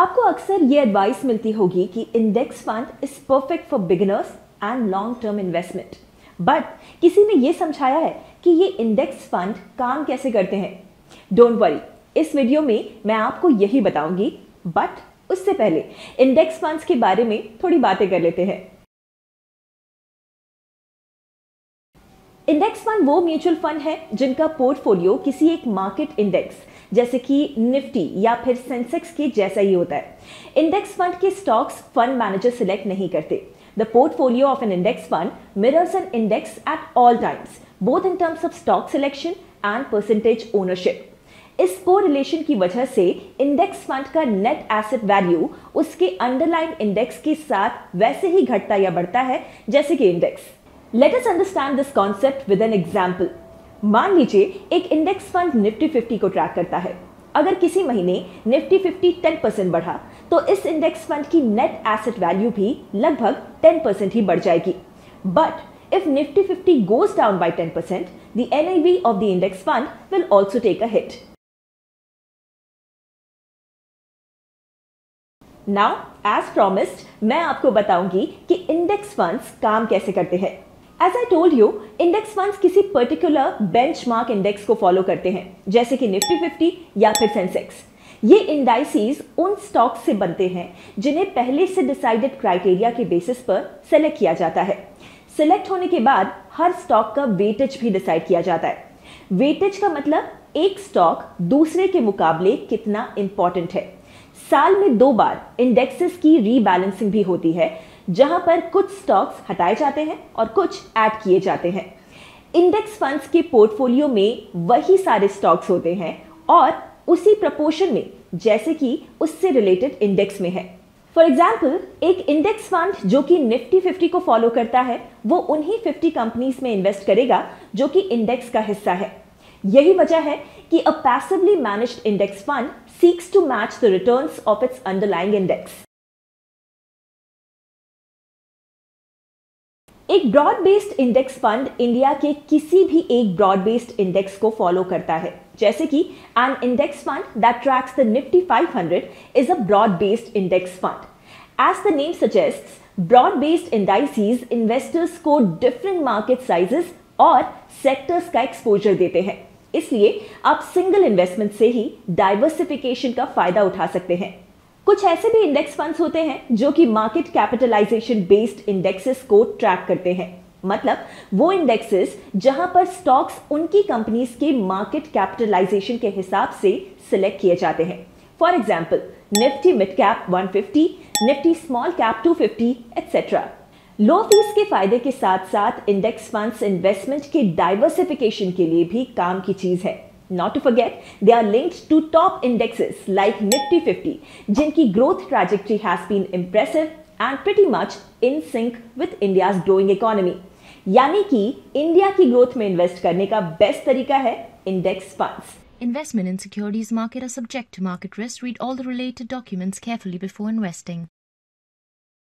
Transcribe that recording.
आपको अक्सर ये एडवाइस मिलती होगी कि index fund is perfect for beginners and long term investment, but किसी ने ये समझाया है कि ये इंडेक्स फंड काम कैसे करते हैं। डोंट वरी, इस वीडियो में मैं आपको यही बताऊंगी, बट उससे पहले इंडेक्स फंड्स के बारे में थोड़ी बातें कर लेते हैं। इंडेक्स फंड वो म्यूचुअल फंड है जिनका पोर्टफोलियो किसी एक मार्केट इंडेक्स जैसे कि निफ्टी या फिर सेंसेक्स के जैसा ही होता है। इंडेक्स फंड के स्टॉक्स फंड मैनेजर सिलेक्ट नहीं करते। The portfolio of an index fund mirrors an index at all times, both in terms of stock selection and percentage ownership. इस कोरिलेशन की वजह से इंडेक्स फंड का नेट एसेट वैल्यू उसके underlying index के साथ वैसे ही घटता या बढ़ता है जैसे कि index. Let us understand this concept with an example. मान लीजिए एक इंडेक्स फंड निफ्टी 50 को ट्रैक करता है। अगर किसी महीने निफ्टी 50 10% बढ़ा तो इस इंडेक्स फंड की नेट एसेट वैल्यू भी लगभग 10% ही बढ़ जाएगी। But if Nifty 50 goes down by 10%, the NAV of the index fund will also take a hit. Now, as promised, मैं आपको बताऊंगी कि इंडेक्स फंड्स काम कैसे करते हैं। As I told you, index funds किसी पर्टिकुलर बेंचमार्क इंडेक्स को फॉलो करते हैं, जैसे कि निफ्टी 50 या फिर सेंसेक्स। ये इंडाइसेस उन स्टॉक्स से बनते हैं जिन्हें पहले से डिसाइडेड क्राइटेरिया के बेसिस पर सेलेक्ट किया जाता है। सिलेक्ट होने के बाद हर स्टॉक का वेटेज भी डिसाइड किया जाता है। वेटेज का मतलब एक स्टॉक दूसरे के मुकाबले कितना इंपॉर्टेंट है। साल में 2 बार इंडेक्सेस की रीबैलेंसिंग भी होती है, जहां पर कुछ स्टॉक्स हटाए जाते हैं और कुछ ऐड किए जाते हैं। इंडेक्स फंड्स के पोर्टफोलियो में वही सारे स्टॉक्स होते हैं और उसी प्रपोर्शन में जैसे कि उससे रिलेटेड इंडेक्स में है। फॉर एग्जाम्पल, एक इंडेक्स फंड जो कि निफ्टी 50 को फॉलो करता है वो उन्हीं 50 कंपनीज में इन्वेस्ट करेगा जो कि इंडेक्स का हिस्सा है। यही वजह है कि a passively managed index fund seeks to match the returns of its underlying index. एक broad based index fund India के किसी भी एक ब्रॉड बेस्ड इंडेक्स को फॉलो करता है, जैसे कि an index fund that tracks the Nifty 500 is a broad based index fund. As the name suggests, broad based indices investors को डिफरेंट मार्केट साइजेस और सेक्टर्स का एक्सपोजर देते हैं, इसलिए आप सिंगल इन्वेस्टमेंट से ही डाइवर्सिफिकेशन का फायदा उठा सकते हैं। कुछ ऐसे भी इंडेक्स फंड्स होते हैं जो कि मार्केट कैपिटलाइजेशन बेस्ड इंडेक्सेस को ट्रैक करते हैं, मतलब वो इंडेक्सेस जहां पर स्टॉक्स उनकी कंपनीज के मार्केट कैपिटलाइजेशन के हिसाब से सिलेक्ट किए जाते हैं। For example, Nifty mid cap 150, Nifty small cap 250 etcetera. Low fees के फायदे के साथ साथ इंडेक्स फंड्स इन्वेस्टमेंट के डाइवर्सिफिकेशन के लिए भी काम की चीज है। Not to forget, they are linked to top indexes like Nifty 50, जिनकी growth trajectory has been impressive and pretty much in sync with India's growing economy. यानी कि इंडिया की ग्रोथ में इन्वेस्ट करने का बेस्ट तरीका है index funds. Investment in securities market are subject to market risk. Read all the related documents carefully before investing.